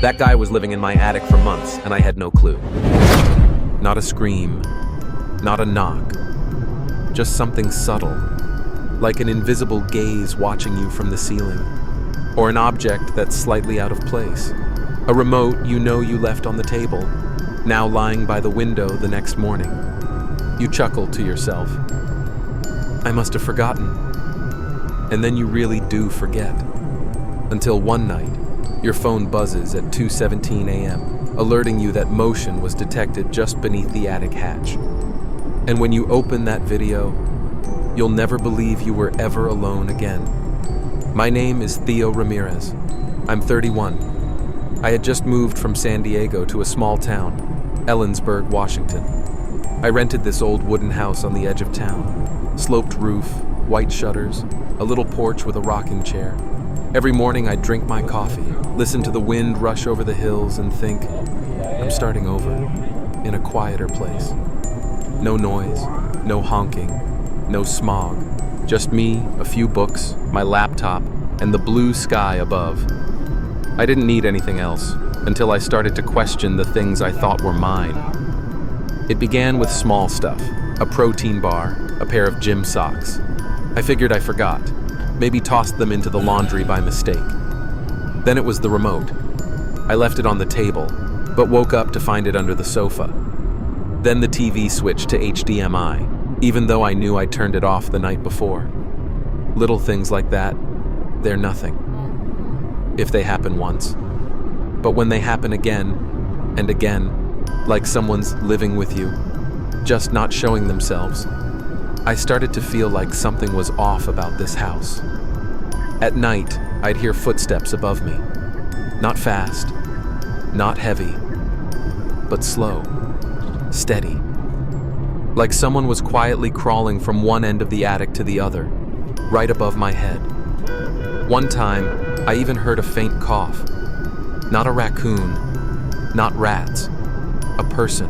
That guy was living in my attic for months, and I had no clue. Not a scream, not a knock, just something subtle, like an invisible gaze watching you from the ceiling, or an object that's slightly out of place. A remote you know you left on the table, now lying by the window the next morning. You chuckle to yourself. I must have forgotten. And then you really do forget. Until one night, your phone buzzes at 2:17 a.m., alerting you that motion was detected just beneath the attic hatch. And when you open that video, you'll never believe you were ever alone again. My name is Theo Ramirez. I'm 31. I had just moved from San Diego to a small town, Ellensburg, Washington. I rented this old wooden house on the edge of town. Sloped roof, white shutters, a little porch with a rocking chair. Every morning I'd drink my coffee, listen to the wind rush over the hills, and think, I'm starting over, in a quieter place. No noise, no honking, no smog. Just me, a few books, my laptop, and the blue sky above. I didn't need anything else until I started to question the things I thought were mine. It began with small stuff, a protein bar, a pair of gym socks. I figured I forgot, maybe tossed them into the laundry by mistake. Then it was the remote. I left it on the table, but woke up to find it under the sofa. Then the TV switched to HDMI, even though I knew I turned it off the night before. Little things like that, they're nothing. If they happen once. But when they happen again and again, like someone's living with you, just not showing themselves, I started to feel like something was off about this house. At night, I'd hear footsteps above me. Not fast, not heavy, but slow, steady. Like someone was quietly crawling from one end of the attic to the other, right above my head. One time, I even heard a faint cough. Not a raccoon, not rats, a person.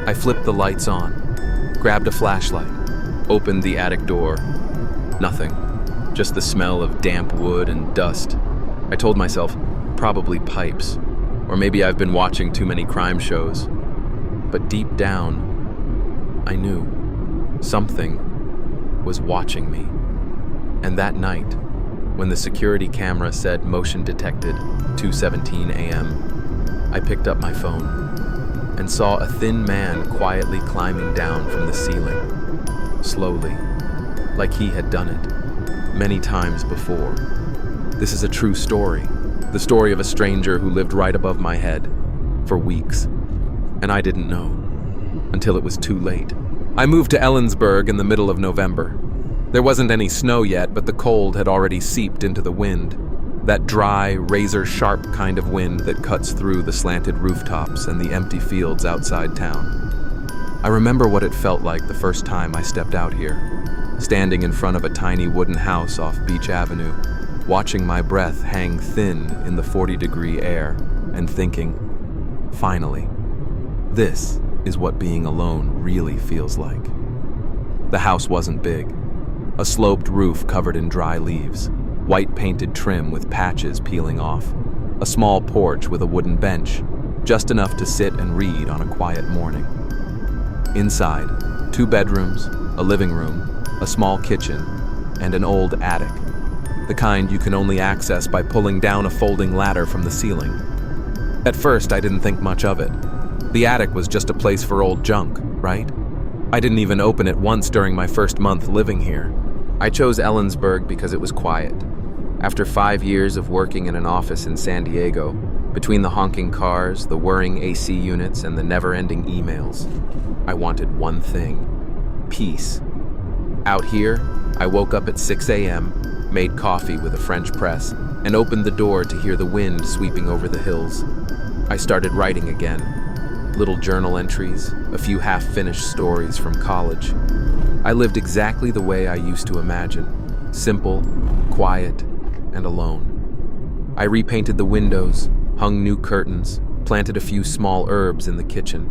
I flipped the lights on, grabbed a flashlight, opened the attic door. Nothing, just the smell of damp wood and dust. I told myself, probably pipes, or maybe I've been watching too many crime shows. But deep down, I knew something was watching me. And that night, when the security camera said motion detected, 2:17 a.m., I picked up my phone and saw a thin man quietly climbing down from the ceiling, slowly, like he had done it many times before. This is a true story, the story of a stranger who lived right above my head for weeks, and I didn't know until it was too late. I moved to Ellensburg in the middle of November. There wasn't any snow yet, but the cold had already seeped into the wind. That dry, razor-sharp kind of wind that cuts through the slanted rooftops and the empty fields outside town. I remember what it felt like the first time I stepped out here, standing in front of a tiny wooden house off Beach Avenue, watching my breath hang thin in the 40-degree air, and thinking, finally, this is what being alone really feels like. The house wasn't big. A sloped roof covered in dry leaves, white painted trim with patches peeling off, a small porch with a wooden bench, just enough to sit and read on a quiet morning. Inside, 2 bedrooms, a living room, a small kitchen, and an old attic, the kind you can only access by pulling down a folding ladder from the ceiling. At first, I didn't think much of it. The attic was just a place for old junk, right? I didn't even open it once during my first month living here. I chose Ellensburg because it was quiet. After 5 years of working in an office in San Diego, between the honking cars, the whirring AC units, and the never-ending emails, I wanted one thing: peace. Out here, I woke up at 6 a.m., made coffee with a French press, and opened the door to hear the wind sweeping over the hills. I started writing again. Little journal entries, a few half-finished stories from college. I lived exactly the way I used to imagine, simple, quiet, and alone. I repainted the windows, hung new curtains, planted a few small herbs in the kitchen.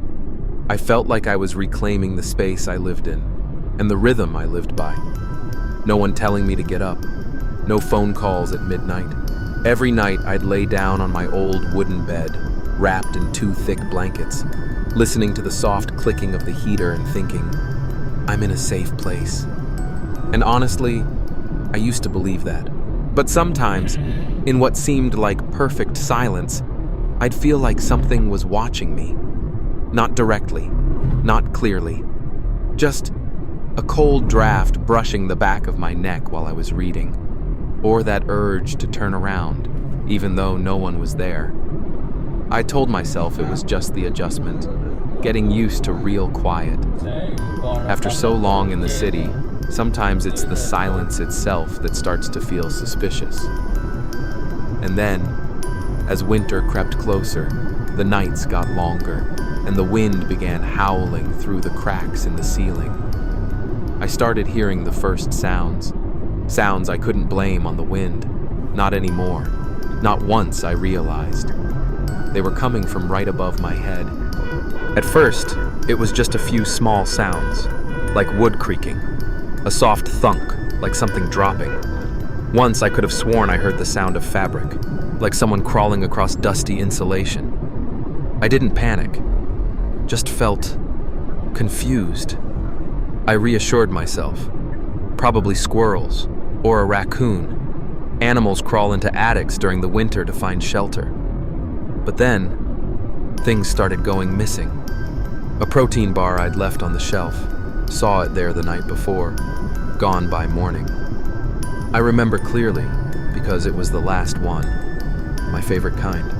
I felt like I was reclaiming the space I lived in, and the rhythm I lived by. No one telling me to get up, no phone calls at midnight. Every night I'd lay down on my old wooden bed, wrapped in 2 thick blankets, listening to the soft clicking of the heater and thinking, I'm in a safe place. And honestly, I used to believe that. But sometimes, in what seemed like perfect silence, I'd feel like something was watching me. Not directly, not clearly. Just a cold draft brushing the back of my neck while I was reading. Or that urge to turn around, even though no one was there. I told myself it was just the adjustment, getting used to real quiet. After so long in the city, sometimes it's the silence itself that starts to feel suspicious. And then, as winter crept closer, the nights got longer, and the wind began howling through the cracks in the ceiling. I started hearing the first sounds I couldn't blame on the wind. Not anymore. Not once, I realized. They were coming from right above my head. At first, it was just a few small sounds, like wood creaking, a soft thunk, like something dropping. Once I could have sworn I heard the sound of fabric, like someone crawling across dusty insulation. I didn't panic, just felt confused. I reassured myself. Probably squirrels, or a raccoon. Animals crawl into attics during the winter to find shelter. But then, things started going missing. A protein bar I'd left on the shelf, saw it there the night before, gone by morning. I remember clearly, because it was the last one, my favorite kind.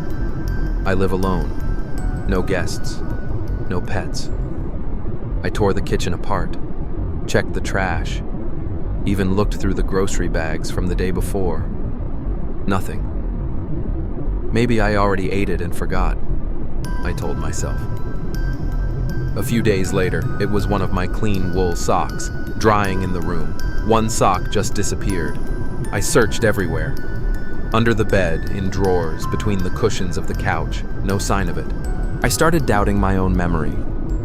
I live alone, no guests, no pets. I tore the kitchen apart, checked the trash, even looked through the grocery bags from the day before. Nothing. Maybe I already ate it and forgot, I told myself. A few days later, it was one of my clean wool socks, drying in the room. One sock just disappeared. I searched everywhere. Under the bed, in drawers, between the cushions of the couch, no sign of it. I started doubting my own memory,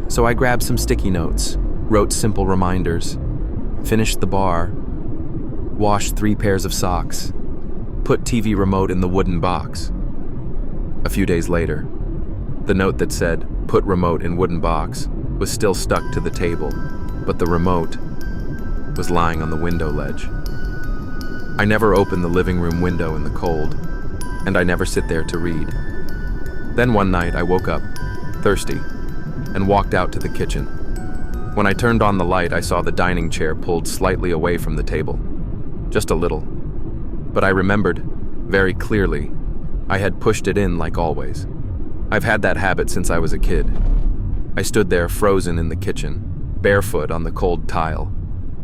so I grabbed some sticky notes, wrote simple reminders, finished the bar, washed 3 pairs of socks, put TV remote in the wooden box. A few days later, the note that said, "Put remote in wooden box," was still stuck to the table, but the remote was lying on the window ledge. I never open the living room window in the cold, and I never sit there to read. Then one night I woke up, thirsty, and walked out to the kitchen. When I turned on the light, I saw the dining chair pulled slightly away from the table. Just a little. But I remembered, very clearly, I had pushed it in like always. I've had that habit since I was a kid. I stood there frozen in the kitchen, barefoot on the cold tile.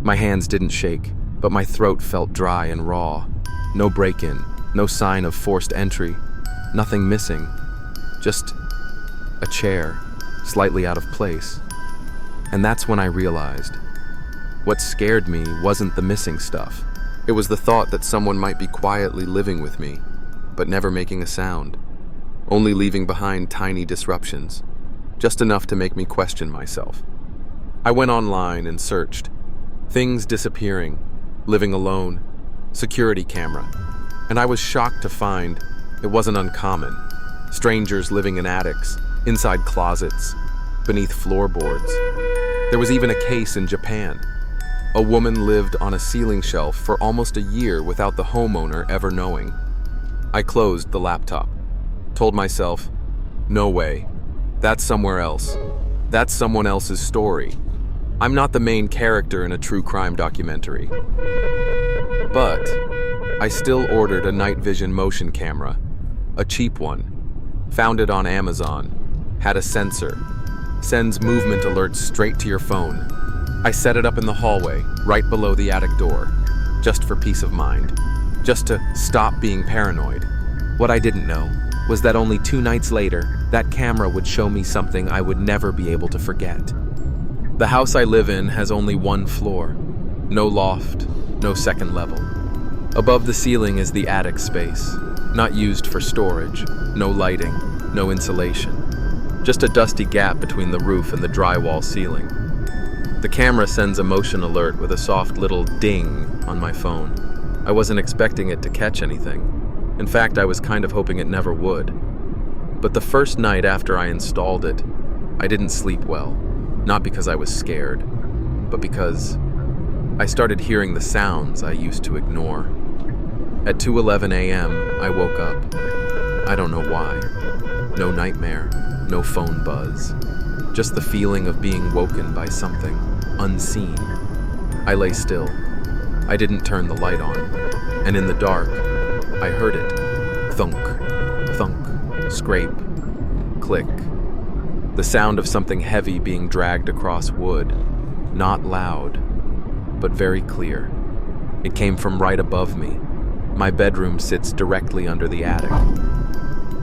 My hands didn't shake, but my throat felt dry and raw. No break-in, no sign of forced entry, nothing missing. Just a chair, slightly out of place. And that's when I realized. What scared me wasn't the missing stuff. It was the thought that someone might be quietly living with me, but never making a sound, only leaving behind tiny disruptions, just enough to make me question myself. I went online and searched. Things disappearing, living alone, security camera, and I was shocked to find it wasn't uncommon. Strangers living in attics, inside closets, beneath floorboards. There was even a case in Japan. A woman lived on a ceiling shelf for almost a year without the homeowner ever knowing. I closed the laptop, told myself, no way, that's somewhere else. That's someone else's story. I'm not the main character in a true crime documentary. But I still ordered a night vision motion camera, a cheap one. Found it on Amazon, had a sensor, sends movement alerts straight to your phone. I set it up in the hallway, right below the attic door, just for peace of mind, just to stop being paranoid. What I didn't know was that only 2 nights later, that camera would show me something I would never be able to forget. The house I live in has only 1 floor, no loft, no second level. Above the ceiling is the attic space, not used for storage, no lighting, no insulation. Just a dusty gap between the roof and the drywall ceiling. The camera sends a motion alert with a soft little ding on my phone. I wasn't expecting it to catch anything. In fact, I was kind of hoping it never would. But the first night after I installed it, I didn't sleep well. Not because I was scared, but because I started hearing the sounds I used to ignore. At 2:11 a.m., I woke up. I don't know why. No nightmare, no phone buzz. Just the feeling of being woken by something unseen. I lay still. I didn't turn the light on. And in the dark, I heard it. Thunk, thunk, scrape, click. The sound of something heavy being dragged across wood. Not loud, but very clear. It came from right above me. My bedroom sits directly under the attic.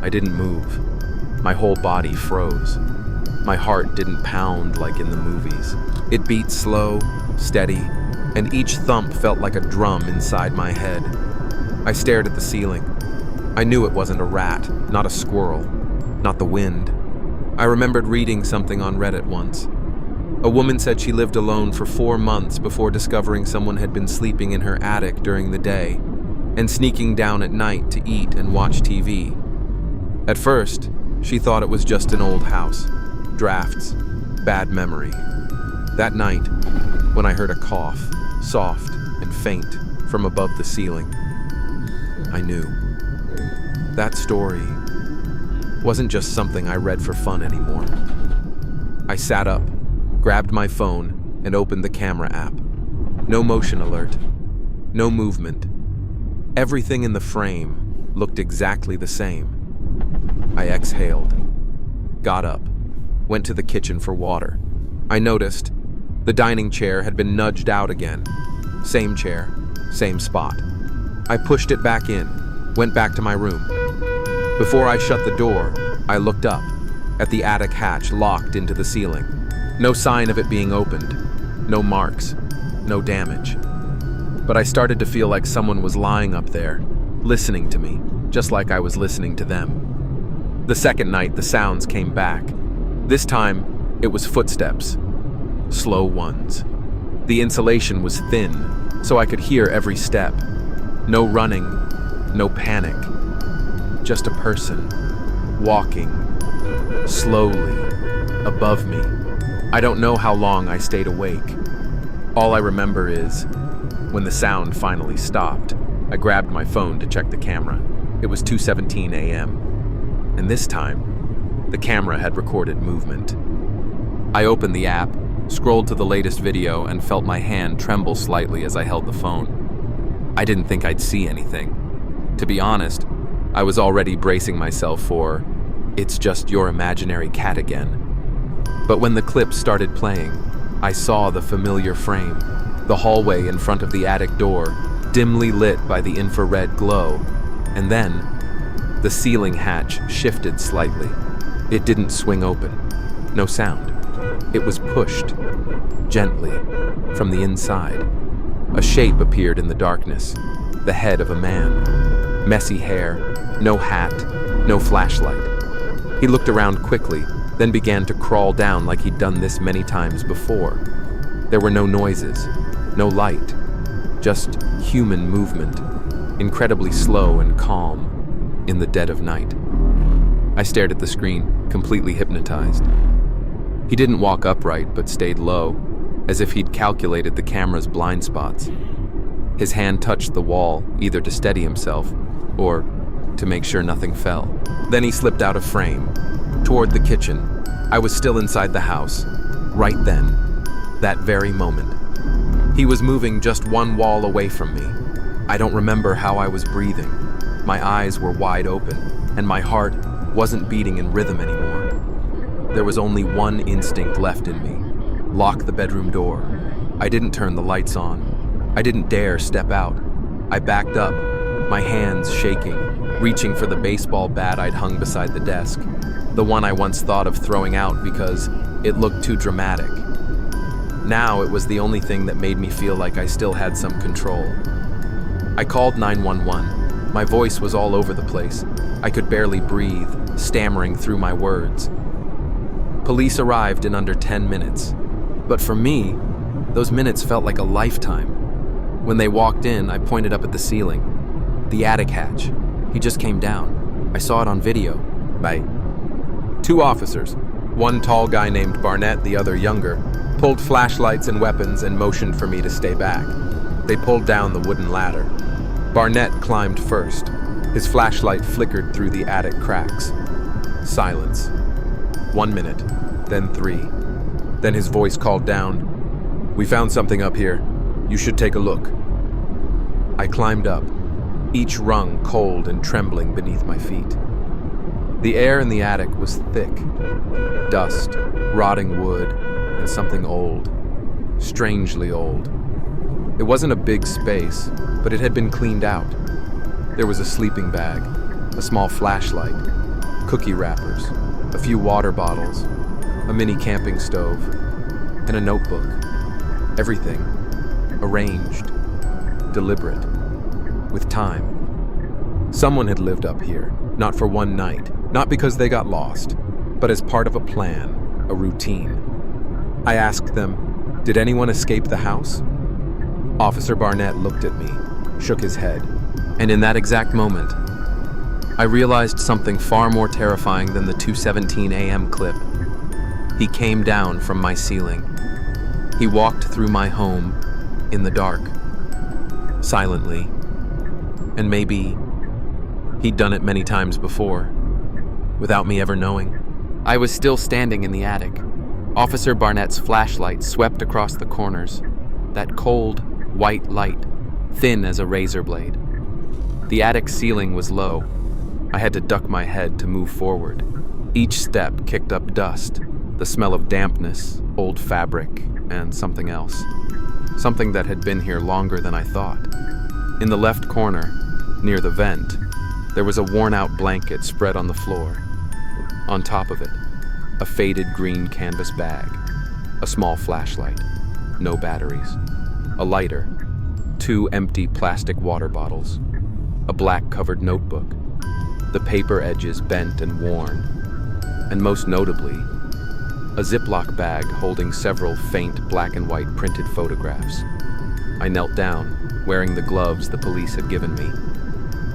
I didn't move. My whole body froze. My heart didn't pound like in the movies. It beat slow, steady, and each thump felt like a drum inside my head. I stared at the ceiling. I knew it wasn't a rat, not a squirrel, not the wind. I remembered reading something on Reddit once. A woman said she lived alone for 4 months before discovering someone had been sleeping in her attic during the day and sneaking down at night to eat and watch TV. At first, she thought it was just an old house, drafts, bad memory. That night, when I heard a cough, soft and faint, from above the ceiling, I knew. That story wasn't just something I read for fun anymore. I sat up, grabbed my phone, and opened the camera app. No motion alert, no movement. Everything in the frame looked exactly the same. I exhaled, got up, went to the kitchen for water. I noticed the dining chair had been nudged out again. Same chair, same spot. I pushed it back in, went back to my room. Before I shut the door, I looked up at the attic hatch locked into the ceiling. No sign of it being opened, no marks, no damage. But I started to feel like someone was lying up there, listening to me, just like I was listening to them. The second night, the sounds came back. This time, it was footsteps, slow ones. The insulation was thin, so I could hear every step. No running, no panic. Just a person, walking, slowly, above me. I don't know how long I stayed awake. All I remember is, when the sound finally stopped, I grabbed my phone to check the camera. It was 2:17 a.m. And this time, the camera had recorded movement. I opened the app, scrolled to the latest video, and felt my hand tremble slightly as I held the phone. I didn't think I'd see anything. To be honest, I was already bracing myself for, it's just your imaginary cat again. But when the clip started playing, I saw the familiar frame, the hallway in front of the attic door, dimly lit by the infrared glow, and then the ceiling hatch shifted slightly. It didn't swing open. No sound. It was pushed, gently, from the inside. A shape appeared in the darkness. The head of a man. Messy hair, no hat, no flashlight. He looked around quickly, then began to crawl down like he'd done this many times before. There were no noises, no light, just human movement, incredibly slow and calm. In the dead of night. I stared at the screen, completely hypnotized. He didn't walk upright, but stayed low, as if he'd calculated the camera's blind spots. His hand touched the wall, either to steady himself, or to make sure nothing fell. Then he slipped out of frame, toward the kitchen. I was still inside the house, right then, that very moment. He was moving just one wall away from me. I don't remember how I was breathing. My eyes were wide open, and my heart wasn't beating in rhythm anymore. There was only one instinct left in me: lock the bedroom door. I didn't turn the lights on. I didn't dare step out. I backed up, my hands shaking, reaching for the baseball bat I'd hung beside the desk, the one I once thought of throwing out because it looked too dramatic. Now it was the only thing that made me feel like I still had some control. I called 911. My voice was all over the place. I could barely breathe, stammering through my words. Police arrived in under 10 minutes. But for me, those minutes felt like a lifetime. When they walked in, I pointed up at the ceiling. The attic hatch. He just came down. I saw it on video. Bye. Two officers, one tall guy named Barnett, the other younger, pulled flashlights and weapons and motioned for me to stay back. They pulled down the wooden ladder. Barnett climbed first. His flashlight flickered through the attic cracks. Silence. 1 minute, then 3. Then his voice called down, "We found something up here. You should take a look." I climbed up, each rung cold and trembling beneath my feet. The air in the attic was thick. Dust, rotting wood, and something old. Strangely old. It wasn't a big space, but it had been cleaned out. There was a sleeping bag, a small flashlight, cookie wrappers, a few water bottles, a mini camping stove, and a notebook. Everything arranged, deliberate, with time. Someone had lived up here, not for one night, not because they got lost, but as part of a plan, a routine. I asked them, "Did anyone escape the house?" Officer Barnett looked at me, shook his head, and in that exact moment, I realized something far more terrifying than the 2:17 a.m. clip. He came down from my ceiling. He walked through my home in the dark, silently, and maybe he'd done it many times before, without me ever knowing. I was still standing in the attic. Officer Barnett's flashlight swept across the corners, that cold, white light, thin as a razor blade. The attic ceiling was low. I had to duck my head to move forward. Each step kicked up dust, the smell of dampness, old fabric, and something else. Something that had been here longer than I thought. In the left corner, near the vent, there was a worn-out blanket spread on the floor. On top of it, a faded green canvas bag, a small flashlight, no batteries, a lighter, 2 empty plastic water bottles, a black-covered notebook, the paper edges bent and worn, and most notably, a Ziploc bag holding several faint black and white printed photographs. I knelt down, wearing the gloves the police had given me,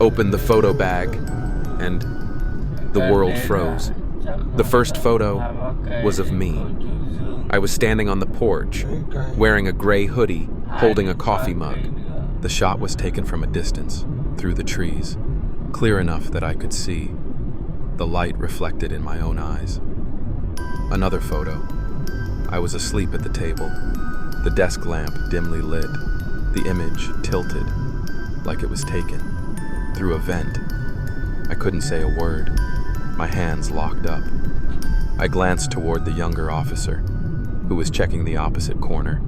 opened the photo bag, and the world froze. The first photo was of me. I was standing on the porch, wearing a gray hoodie, holding a coffee mug. The shot was taken from a distance, through the trees, clear enough that I could see, the light reflected in my own eyes. Another photo. I was asleep at the table, the desk lamp dimly lit, the image tilted, like it was taken, through a vent. I couldn't say a word, my hands locked up. I glanced toward the younger officer, who was checking the opposite corner,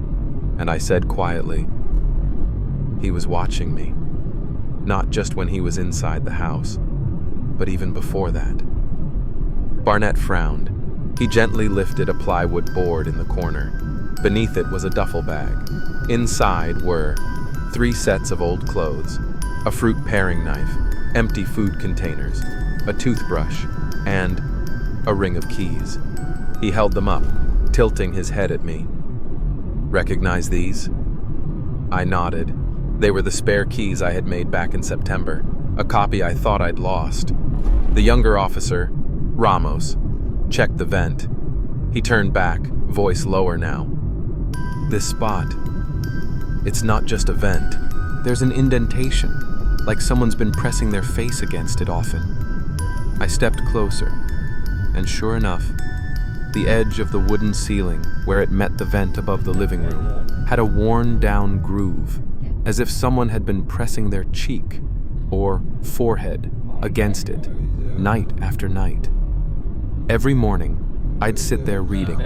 and I said quietly, he was watching me, not just when he was inside the house, but even before that. Barnett frowned. He gently lifted a plywood board in the corner. Beneath it was a duffel bag. Inside were 3 sets of old clothes, a fruit paring knife, empty food containers, a toothbrush, and a ring of keys. He held them up, tilting his head at me. "Recognize these?" I nodded. They were the spare keys I had made back in September, a copy I thought I'd lost. The younger officer, Ramos, checked the vent. He turned back, voice lower now. "This spot, it's not just a vent. There's an indentation, like someone's been pressing their face against it often." I stepped closer, and sure enough, the edge of the wooden ceiling, where it met the vent above the living room, had a worn-down groove, as if someone had been pressing their cheek or forehead against it, night after night. Every morning, I'd sit there reading.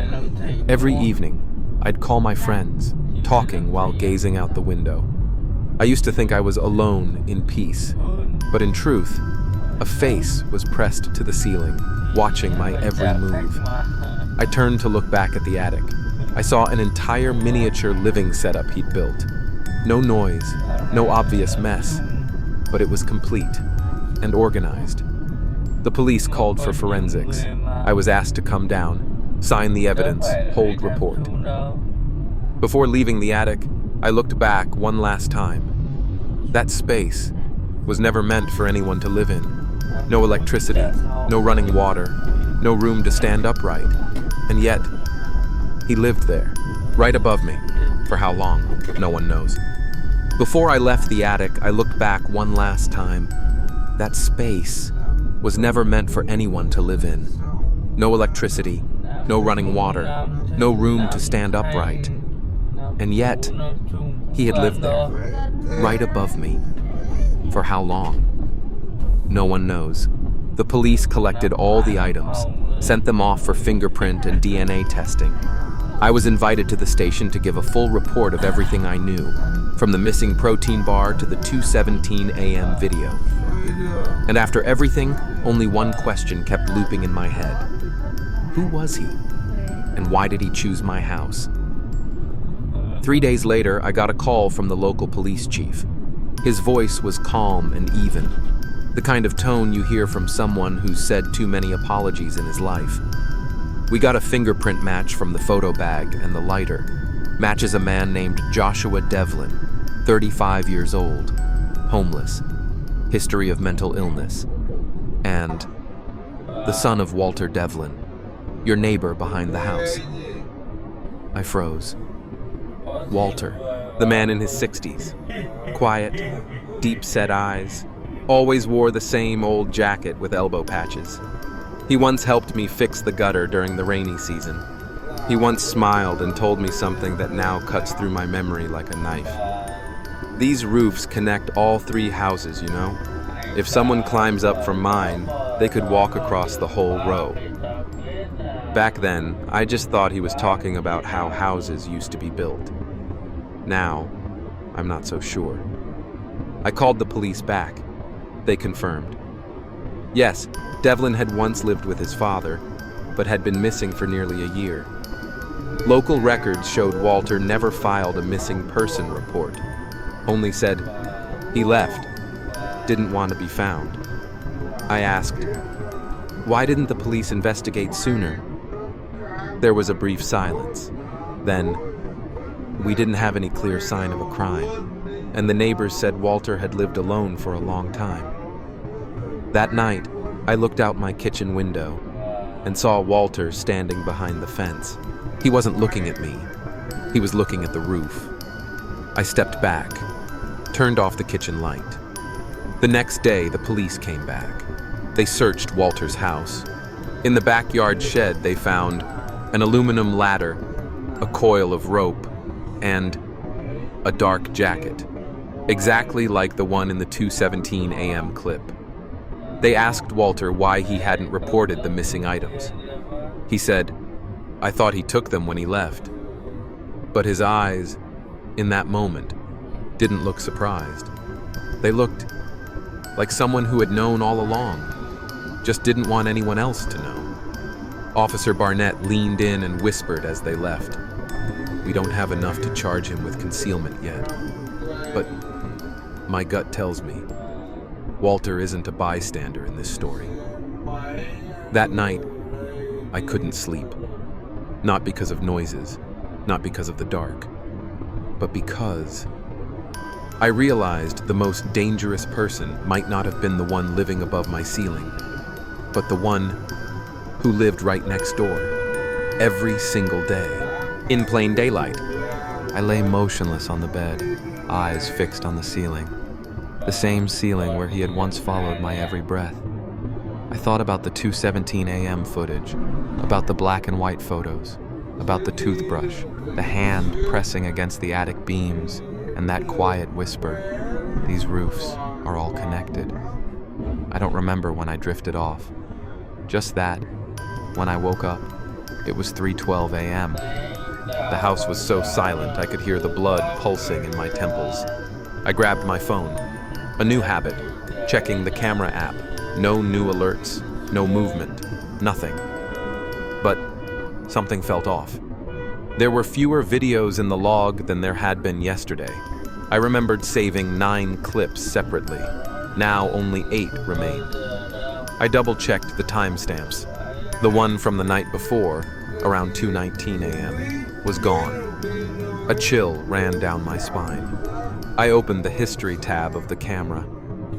Every evening, I'd call my friends, talking while gazing out the window. I used to think I was alone in peace, but in truth, a face was pressed to the ceiling, watching my every move. I turned to look back at the attic. I saw an entire miniature living setup he'd built. No noise, no obvious mess, but it was complete and organized. The police called for forensics. I was asked to come down, sign the evidence, hold report. Before leaving the attic, I looked back one last time. That space, was never meant for anyone to live in. No electricity, no running water, no room to stand upright. And yet, he lived there, right above me. For how long, no one knows. Before I left the attic, I looked back one last time. That space was never meant for anyone to live in. No electricity, no running water, no room to stand upright. And yet, he had lived there, right above me. For how long? No one knows. The police collected all the items, sent them off for fingerprint and DNA testing. I was invited to the station to give a full report of everything I knew, from the missing protein bar to the 2:17 a.m. video. And after everything, only one question kept looping in my head. Who was he? And why did he choose my house? 3 days later, I got a call from the local police chief. His voice was calm and even, the kind of tone you hear from someone who's said too many apologies in his life. We got a fingerprint match from the photo bag, and the lighter matches a man named Joshua Devlin, 35 years old, homeless, history of mental illness, and the son of Walter Devlin, your neighbor behind the house. I froze. Walter, the man in his 60s, quiet, deep-set eyes, always wore the same old jacket with elbow patches. He once helped me fix the gutter during the rainy season. He once smiled and told me something that now cuts through my memory like a knife. These roofs connect all 3 houses, you know? If someone climbs up from mine, they could walk across the whole row. Back then, I just thought he was talking about how houses used to be built. Now, I'm not so sure. I called the police back. They confirmed. Yes, Devlin had once lived with his father, but had been missing for nearly a year. Local records showed Walter never filed a missing person report, only said he left, didn't want to be found. I asked, why didn't the police investigate sooner? There was a brief silence. Then, we didn't have any clear sign of a crime, and the neighbors said Walter had lived alone for a long time. That night, I looked out my kitchen window and saw Walter standing behind the fence. He wasn't looking at me. He was looking at the roof. I stepped back, turned off the kitchen light. The next day, the police came back. They searched Walter's house. In the backyard shed, they found an aluminum ladder, a coil of rope, and a dark jacket, exactly like the one in the 2:17 a.m. clip. They asked Walter why he hadn't reported the missing items. He said, I thought he took them when he left. But his eyes, in that moment, didn't look surprised. They looked like someone who had known all along, just didn't want anyone else to know. Officer Barnett leaned in and whispered as they left, we don't have enough to charge him with concealment yet. But my gut tells me Walter isn't a bystander in this story. That night, I couldn't sleep. Not because of noises, not because of the dark, but because I realized the most dangerous person might not have been the one living above my ceiling, but the one who lived right next door, every single day, in plain daylight. I lay motionless on the bed, eyes fixed on the ceiling. The same ceiling where he had once followed my every breath. I thought about the 2:17 a.m. footage, about the black and white photos, about the toothbrush, the hand pressing against the attic beams, and that quiet whisper, these roofs are all connected. I don't remember when I drifted off. Just that, when I woke up, it was 3:12 a.m. The house was so silent I could hear the blood pulsing in my temples. I grabbed my phone. A new habit, checking the camera app. No new alerts, no movement, nothing. But something felt off. There were fewer videos in the log than there had been yesterday. I remembered saving 9 clips separately. Now only 8 remained. I double-checked the timestamps. The one from the night before, around 2:19 a.m., was gone. A chill ran down my spine. I opened the history tab of the camera.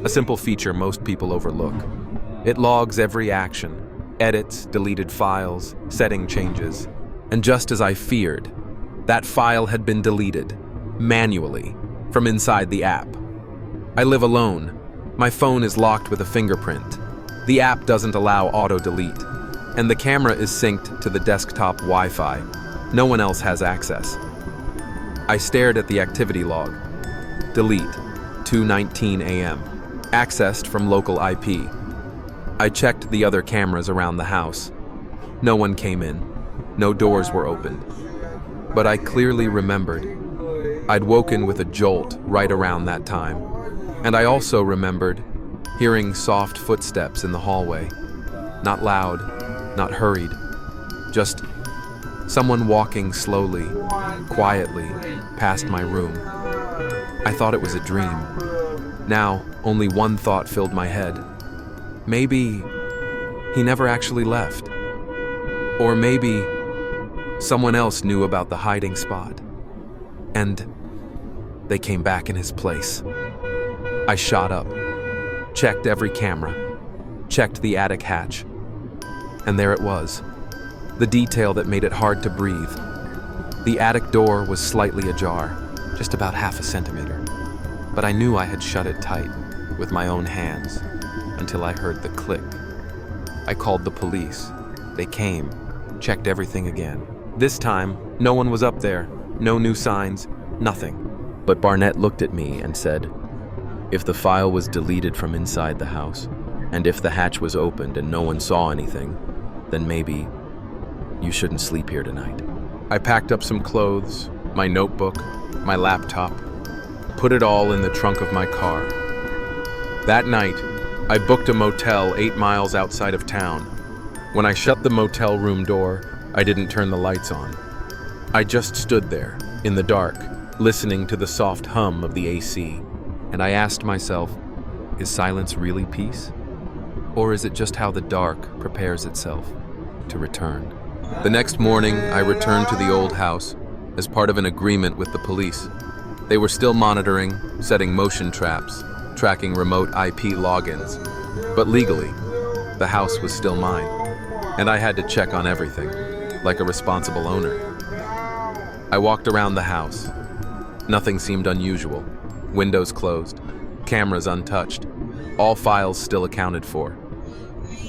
a simple feature most people overlook. It logs every action, edits, deleted files, setting changes. And just as I feared, that file had been deleted, manually, from inside the app. I live alone. My phone is locked with a fingerprint. The app doesn't allow auto-delete, and the camera is synced to the desktop Wi-Fi. No one else has access. I stared at the activity log. Delete, 2:19 a.m. Accessed from local IP. I checked the other cameras around the house. No one came in. No doors were opened. But I clearly remembered. I'd woken with a jolt right around that time. And I also remembered hearing soft footsteps in the hallway. Not loud, not hurried. Just someone walking slowly, quietly, past my room. I thought it was a dream. Now, only one thought filled my head. Maybe he never actually left. Or maybe someone else knew about the hiding spot, and they came back in his place. I shot up, checked every camera, checked the attic hatch, and there it was, the detail that made it hard to breathe. The attic door was slightly ajar, just about half a centimeter, but I knew I had shut it tight with my own hands until I heard the click. I called the police. They came, checked everything again. This time, no one was up there, no new signs, nothing. But Barnett looked at me and said, "If the file was deleted from inside the house, and if the hatch was opened and no one saw anything, then maybe you shouldn't sleep here tonight." I packed up some clothes, my notebook, my laptop, put it all in the trunk of my car. That night, I booked a motel 8 miles outside of town. When I shut the motel room door, I didn't turn the lights on. I just stood there, in the dark, listening to the soft hum of the AC, and I asked myself, is silence really peace? Or is it just how the dark prepares itself to return? The next morning, I returned to the old house as part of an agreement with the police. They were still monitoring, setting motion traps, tracking remote IP logins, but legally, the house was still mine, and I had to check on everything, like a responsible owner. I walked around the house. Nothing seemed unusual. Windows closed, cameras untouched, all files still accounted for.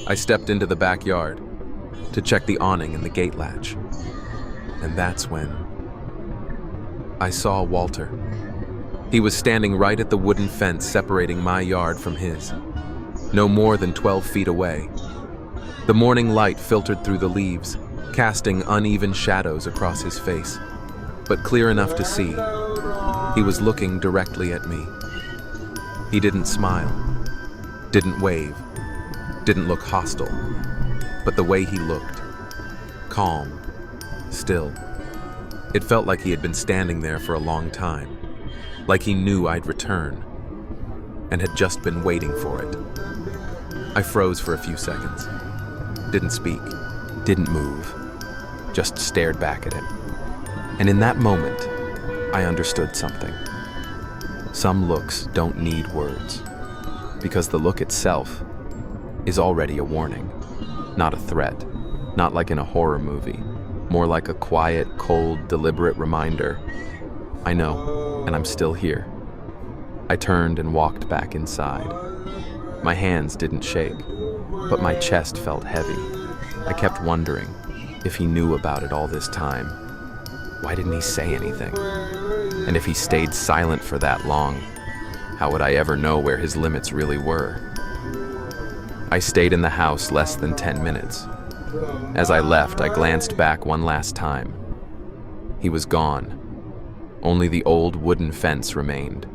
I stepped into the backyard to check the awning and the gate latch, and that's when I saw Walter. He was standing right at the wooden fence separating my yard from his, no more than 12 feet away. The morning light filtered through the leaves, casting uneven shadows across his face, but clear enough to see. He was looking directly at me. He didn't smile, didn't wave, didn't look hostile, but the way he looked, calm, still. It felt like he had been standing there for a long time, like he knew I'd return, and had just been waiting for it. I froze for a few seconds, didn't speak, didn't move, just stared back at him. And in that moment, I understood something. Some looks don't need words, because the look itself is already a warning, not a threat, not like in a horror movie, more like a quiet, cold, deliberate reminder. I know, and I'm still here. I turned and walked back inside. My hands didn't shake, but my chest felt heavy. I kept wondering if he knew about it all this time. Why didn't he say anything? And if he stayed silent for that long, how would I ever know where his limits really were? I stayed in the house less than 10 minutes. As I left, I glanced back one last time. He was gone. Only the old wooden fence remained,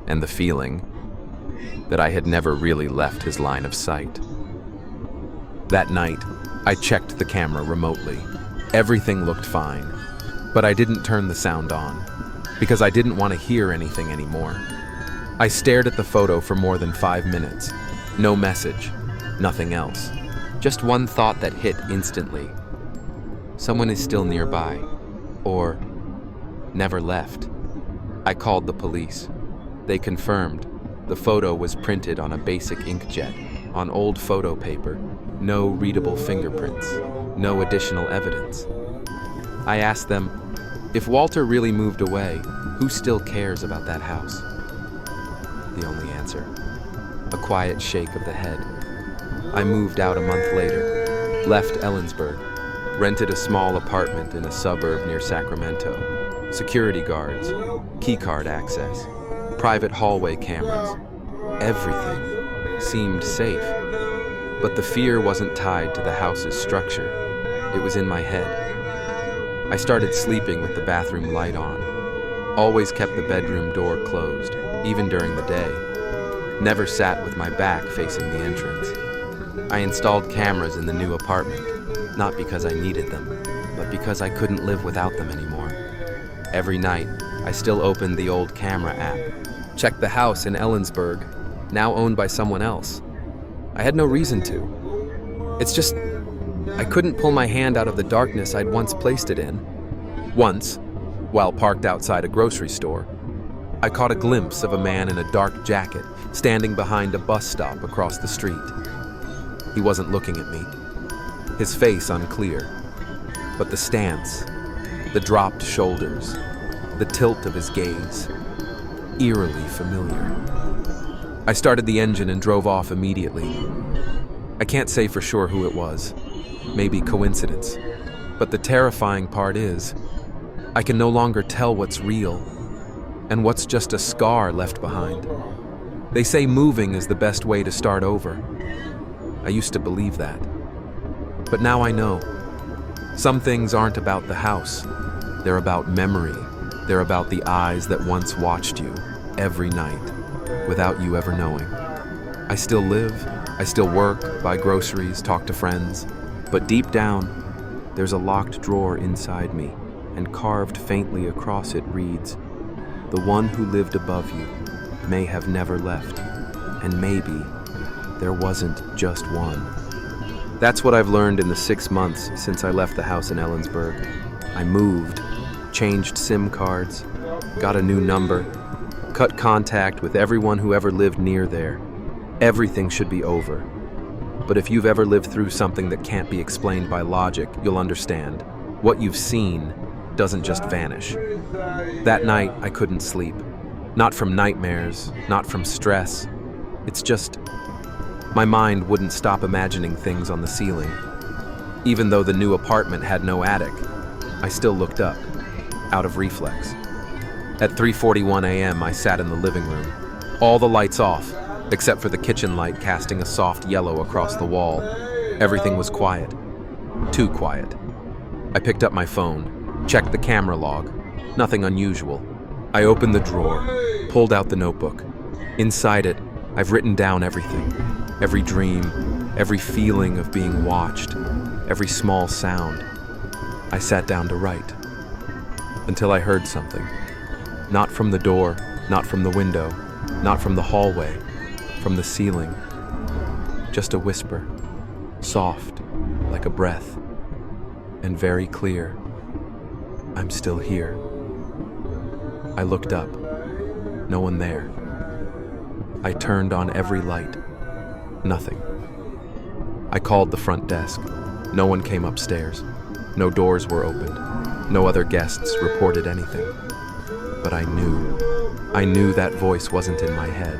and the feeling that I had never really left his line of sight. That night, I checked the camera remotely. Everything looked fine, but I didn't turn the sound on, because I didn't want to hear anything anymore. I stared at the photo for more than 5 minutes. No message, nothing else. Just one thought that hit instantly. Someone is still nearby, or never left. I called the police. They confirmed The photo was printed on a basic inkjet, on old photo paper, no readable fingerprints, no additional evidence. I asked them, if Walter really moved away, who still cares about that house? The only answer, a quiet shake of the head. I moved out a month later, left Ellensburg, rented a small apartment in a suburb near Sacramento. Security guards, keycard access, private hallway cameras. Everything seemed safe. But the fear wasn't tied to the house's structure. It was in my head. I started sleeping with the bathroom light on. Always kept the bedroom door closed, even during the day. Never sat with my back facing the entrance. I installed cameras in the new apartment, not because I needed them, but because I couldn't live without them anymore. Every night, I still opened the old camera app, checked the house in Ellensburg, now owned by someone else. I had no reason to. It's just, I couldn't pull my hand out of the darkness I'd once placed it in. Once, while parked outside a grocery store, I caught a glimpse of a man in a dark jacket standing behind a bus stop across the street. He wasn't looking at me, his face unclear, but the stance, the dropped shoulders, the tilt of his gaze, eerily familiar. I started the engine and drove off immediately. I can't say for sure who it was, maybe coincidence, but the terrifying part is, I can no longer tell what's real and what's just a scar left behind. They say moving is the best way to start over. I used to believe that. But now I know. Some things aren't about the house. They're about memory. They're about the eyes that once watched you every night without you ever knowing. I still live, I still work, buy groceries, talk to friends, but deep down, there's a locked drawer inside me, and carved faintly across it reads, "The one who lived above you may have never left, and maybe there wasn't just one." That's what I've learned in the 6 months since I left the house in Ellensburg. I moved, changed SIM cards, got a new number, cut contact with everyone who ever lived near there. Everything should be over. But if you've ever lived through something that can't be explained by logic, you'll understand. What you've seen doesn't just vanish. That night, I couldn't sleep. Not from nightmares, not from stress. It's just, my mind wouldn't stop imagining things on the ceiling. Even though the new apartment had no attic, I still looked up, out of reflex. At 3:41 a.m., I sat in the living room, all the lights off, except for the kitchen light casting a soft yellow across the wall. Everything was quiet. Too quiet. I picked up my phone, checked the camera log. Nothing unusual. I opened the drawer, pulled out the notebook. Inside it, I've written down everything. Every dream, every feeling of being watched, every small sound. I sat down to write, until I heard something. Not from the door, not from the window, not from the hallway, from the ceiling. Just a whisper, soft, like a breath, and very clear. I'm still here. I looked up. No one there. I turned on every light. Nothing. I called the front desk. No one came upstairs. No doors were opened. No other guests reported anything. But I knew that voice wasn't in my head.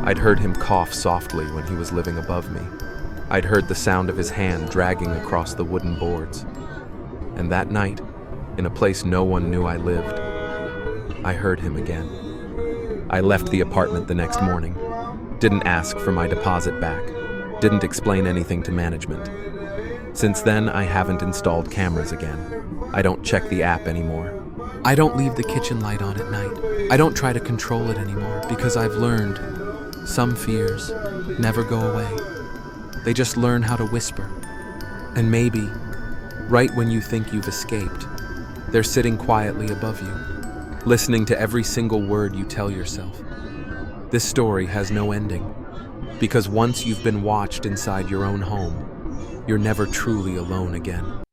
I'd heard him cough softly when he was living above me. I'd heard the sound of his hand dragging across the wooden boards. And that night, in a place no one knew I lived, I heard him again. I left the apartment the next morning. Didn't ask for my deposit back. Didn't explain anything to management. Since then, I haven't installed cameras again. I don't check the app anymore. I don't leave the kitchen light on at night. I don't try to control it anymore because I've learned some fears never go away. They just learn how to whisper. And maybe, right when you think you've escaped, they're sitting quietly above you, listening to every single word you tell yourself. This story has no ending, because once you've been watched inside your own home, you're never truly alone again.